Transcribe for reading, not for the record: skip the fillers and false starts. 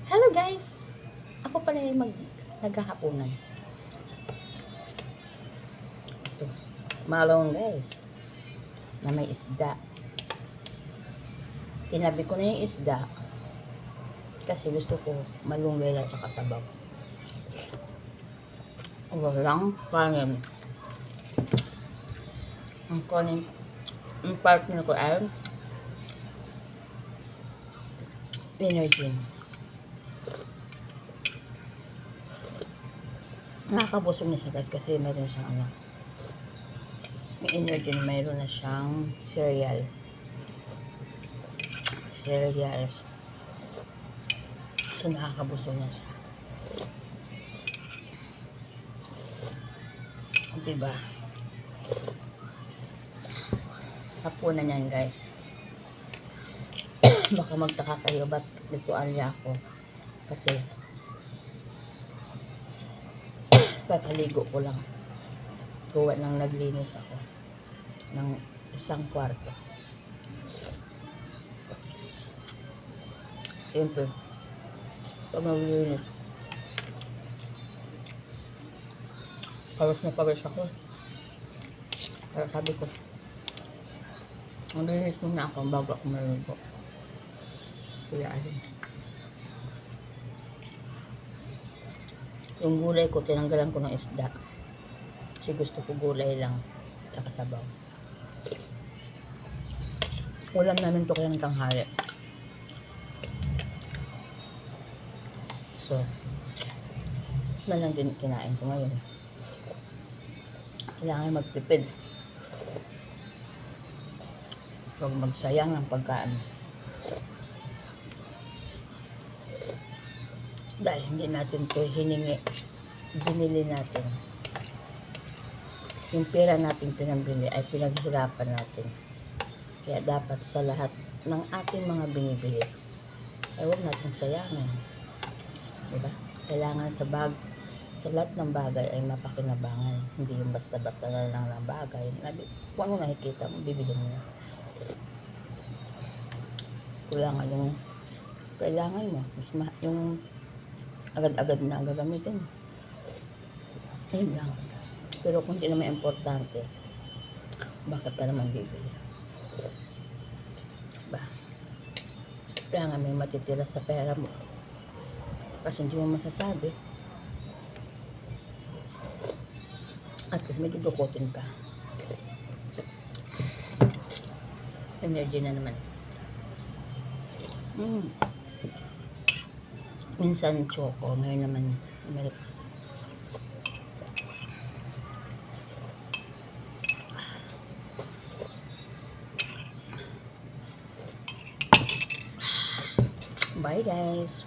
Hello guys! Ako pala yung naghahaponan. Ito, malong guys, na may isda. Tinabi ko na yung isda kasi gusto ko malunggay lang tsaka sabaw. Walang kanin. Ang kanin, ang partner ko ay energy. Nakakabusog na siya guys kasi meron siyang may energy, mayroon na siyang cereals. So nakakabusog na siya. Diba? Hapunan yan guys. Baka magtaka kayo ba't nagtuan niya ako kasi kakaligo ko lang. Gawa nang naglinis ako ng isang kwarto. Siyempre, pag naglinis, pawis ako. Kaya sabi ko, maglinis muna ako bago ako maluto. Kaya ayun. Yung gulay ko, tinanggalan ko ng isda. Kasi gusto ko gulay lang. Tsaka sabaw. Ulam namin to kaya ng tanghali. So, na lang din kinain ko ngayon. Kailangan magtipid. Huwag magsayang ng pagkaan. Dahil hindi natin ito hiningi, binili natin. Yung pera natin pinambili ay pinaghirapan natin. Kaya dapat sa lahat ng ating mga binibili ay huwag natin sayangin. Diba? Kailangan sa lahat ng bagay ay mapakinabangan. Hindi yung basta-basta na lang ng bagay. Kung ano nakikita mo, bibili mo. Kailangan mo. Yung agad-agad na gagamitin. Ayun lang. Pero kung hindi naman importante, bakit ka naman bibili? Diba? Kaya nga may matitira sa pera mo. Kasi hindi mo masasabi. At least may dudukutin ka. Energy na naman. Minsan choco, ngayon naman milk. Bye guys.